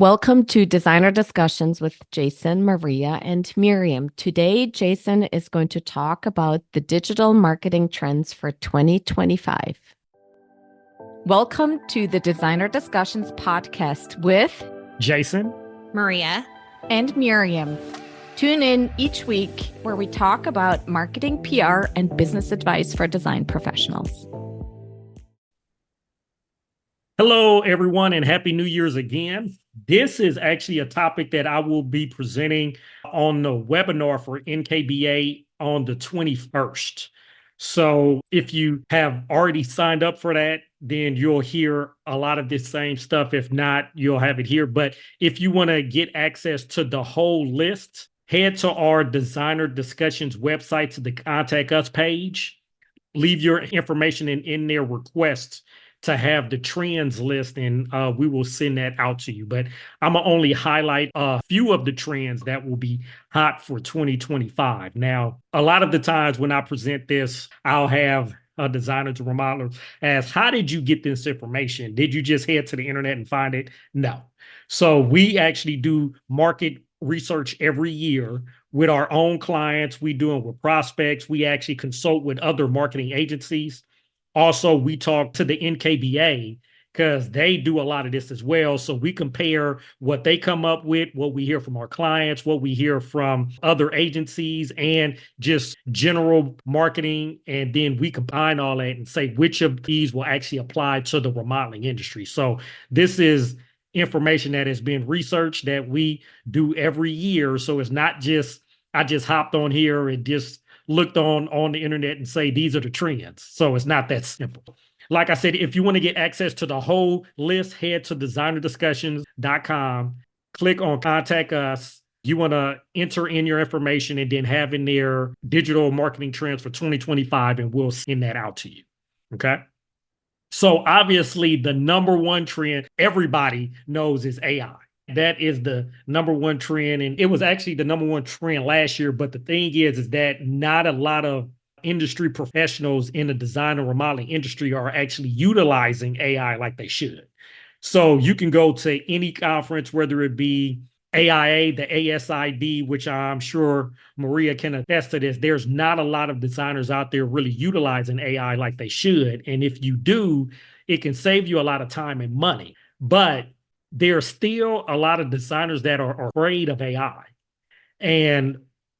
Welcome to Designer Discussions with Jason, Maria, and Miriam. Today, Jason is going to talk about the digital marketing trends for 2025. Welcome to the Designer Discussions podcast with Jason, Maria, and Miriam. Tune in each week where we talk about marketing, PR, and business advice for design professionals. hello, everyone, and Happy New Year's again. This is actually a topic that I will be presenting on the webinar for NKBA on the 21st. So if you have already signed up for that, then you'll hear a lot of this same stuff. If not, you'll have it here. But if you want to get access to the whole list, head to our Designer Discussions website to the Contact Us page. Leave your information in their requests to have the trends list, and we will send that out to you. But I'm going to only highlight a few of the trends that will be hot for 2025. Now, a lot of the times when I present this, I'll have a designer to remodeler ask, how did you get this information? Did you just head to the internet and find it? No. So we actually do market research every year with our own clients. We do it with prospects. We actually consult with other marketing agencies. Also, we talk to the NKBA because they do a lot of this as well. So we compare what they come up with, what we hear from our clients, what we hear from other agencies, and just general marketing. And then we combine all that and say which of these will actually apply to the remodeling industry. So this is information that has been researched that we do every year. So it's not just, I just hopped on here and just looked on the internet and say, these are the trends. So it's not that simple. Like I said, if you want to get access to the whole list, head to designerdiscussions.com, click on Contact Us. You want to enter in your information and then have in there digital marketing trends for 2025, and we'll send that out to you. Okay. So obviously the number one trend everybody knows is AI. That is the number one trend. And it was actually the number one trend last year. But the thing is that not a lot of industry professionals in the design and remodeling industry are actually utilizing AI like they should. So you can go to any conference, whether it be AIA, the ASID, which I'm sure Maria can attest to this. There's not a lot of designers out there really utilizing AI like they should. And if you do, it can save you a lot of time and money. But there's still a lot of designers that are afraid of AI. And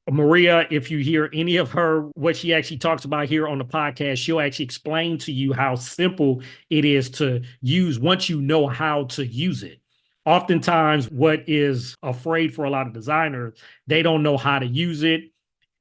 Maria, if you hear any of what she actually talks about here on the podcast, she'll actually explain to you how simple it is to use once you know how to use it. Oftentimes, what is afraid for a lot of designers, they don't know how to use it.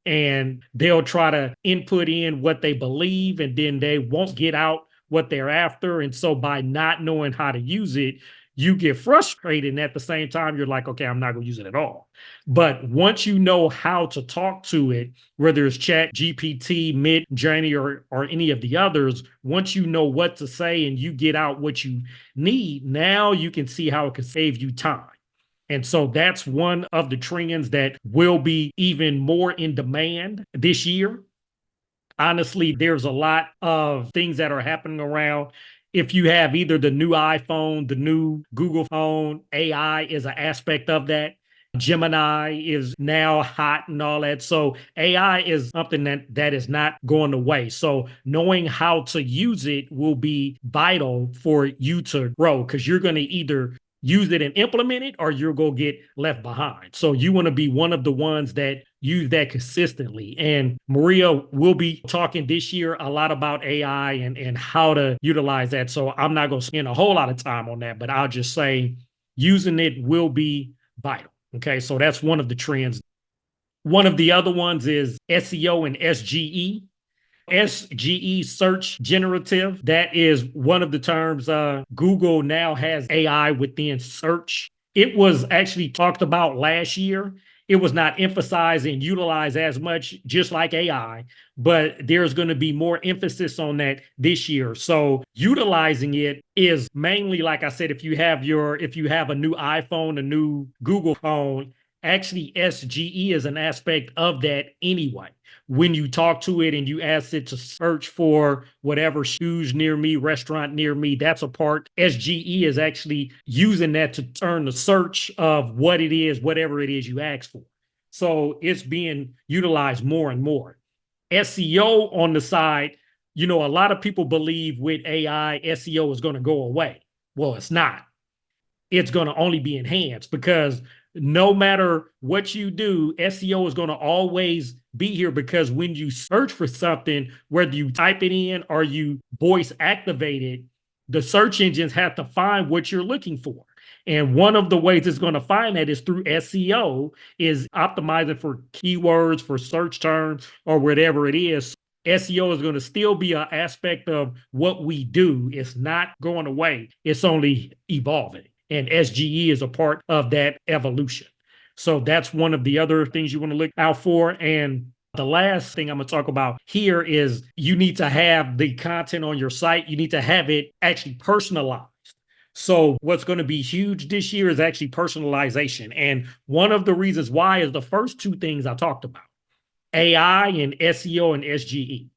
And they'll try to input in what they believe, and then they won't get out what they're after. And so by not knowing how to use it, you get frustrated. And at the same time, you're like, okay, I'm not going to use it at all. But once you know how to talk to it, whether it's Chat GPT, Midjourney, or any of the others, once you know what to say and you get out what you need, now you can see how it can save you time. And so that's one of the trends that will be even more in demand this year. Honestly, there's a lot of things that are happening around. If you have either the new iPhone, the new Google phone, AI is an aspect of that. Gemini is now hot and all that. So AI is something that is not going away. So knowing how to use it will be vital for you to grow, because you're going to either use it and implement it, or you're going to get left behind. So you want to be one of the ones that use that consistently. And Maria will be talking this year a lot about AI and how to utilize that. So I'm not going to spend a whole lot of time on that, but I'll just say using it will be vital. Okay, so that's one of the trends. One of the other ones is SEO and SGE. SGE, search generative. That is one of the terms. Google now has AI within search. It was actually talked about last year. It was not emphasized and utilized as much, just like AI, but there's going to be more emphasis on that this year. So utilizing it is mainly, like I said, if you have a new iPhone, a new Google phone, Actually, SGE is an aspect of that anyway. When you talk to it and you ask it to search for whatever shoes near me, restaurant near me, that's a part. SGE is actually using that to turn the search of what it is, whatever it is you ask for. So it's being utilized more and more. SEO on the side, a lot of people believe with AI, SEO is going to go away. Well, it's not. It's going to only be enhanced because no matter what you do, SEO is going to always be here because when you search for something, whether you type it in or you voice activate it, the search engines have to find what you're looking for. And one of the ways it's going to find that is through SEO, is optimizing for keywords, for search terms, or whatever it is. SEO is going to still be an aspect of what we do. It's not going away. It's only evolving. And SGE is a part of that evolution. So that's one of the other things you want to look out for. And the last thing I'm going to talk about here is you need to have the content on your site. You need to have it actually personalized. So what's going to be huge this year is actually personalization. And one of the reasons why is the first two things I talked about, AI and SEO and SGE.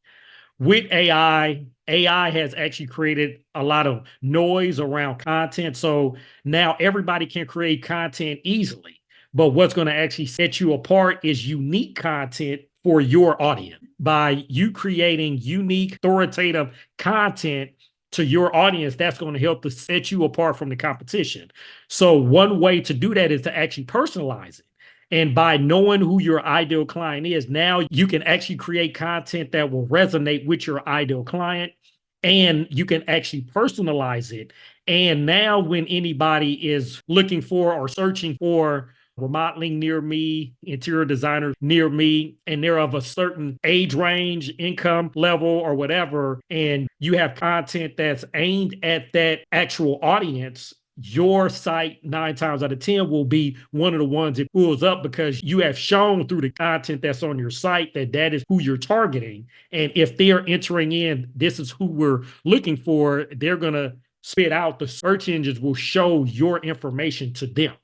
With AI has actually created a lot of noise around content. So now everybody can create content easily. But what's going to actually set you apart is unique content for your audience. By you creating unique, authoritative content to your audience, that's going to help to set you apart from the competition. So one way to do that is to actually personalize it. And by knowing who your ideal client is, now you can actually create content that will resonate with your ideal client, and you can actually personalize it. And now when anybody is looking for or searching for remodeling near me, interior designer near me, and they're of a certain age range, income level, or whatever, and you have content that's aimed at that actual audience, your site 9 times out of 10 will be one of the ones that pulls up because you have shown through the content that's on your site that that is who you're targeting. And if they're entering in, this is who we're looking for, they're going to spit out, the search engines will show your information to them.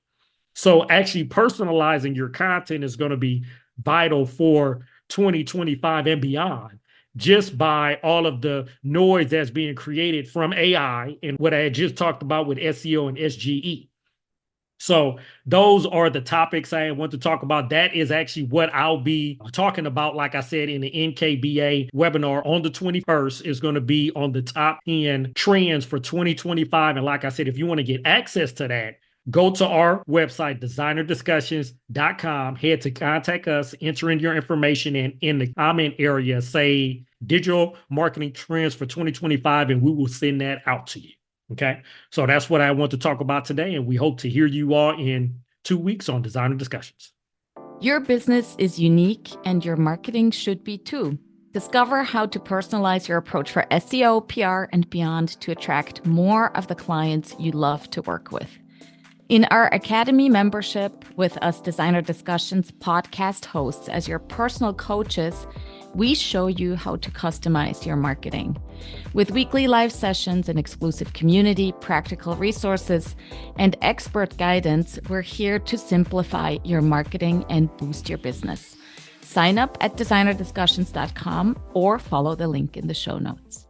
So actually personalizing your content is going to be vital for 2025 and beyond, just by all of the noise that's being created from AI and what I had just talked about with SEO and SGE. So those are the topics I want to talk about. That is actually what I'll be talking about. Like I said, in the NKBA webinar on the 21st is going to be on the top 10 trends for 2025. And like I said, if you want to get access to that, go to our website, designerdiscussions.com, head to contact us, enter in your information, and in the comment area, say digital marketing trends for 2025, and we will send that out to you. Okay. So that's what I want to talk about today. And we hope to hear you all in 2 weeks on Designer Discussions. Your business is unique and your marketing should be too. Discover how to personalize your approach for SEO, PR, and beyond to attract more of the clients you love to work with. In our Academy membership, with us Designer Discussions podcast hosts as your personal coaches, we show you how to customize your marketing. With weekly live sessions, an exclusive community, practical resources, and expert guidance, we're here to simplify your marketing and boost your business. Sign up at designerdiscussions.com or follow the link in the show notes.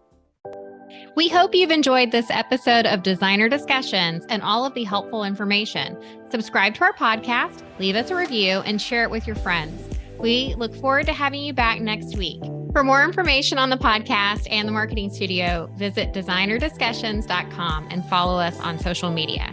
We hope you've enjoyed this episode of Designer Discussions and all of the helpful information. Subscribe to our podcast, leave us a review, and share it with your friends. We look forward to having you back next week. For more information on the podcast and the marketing studio, visit designerdiscussions.com and follow us on social media.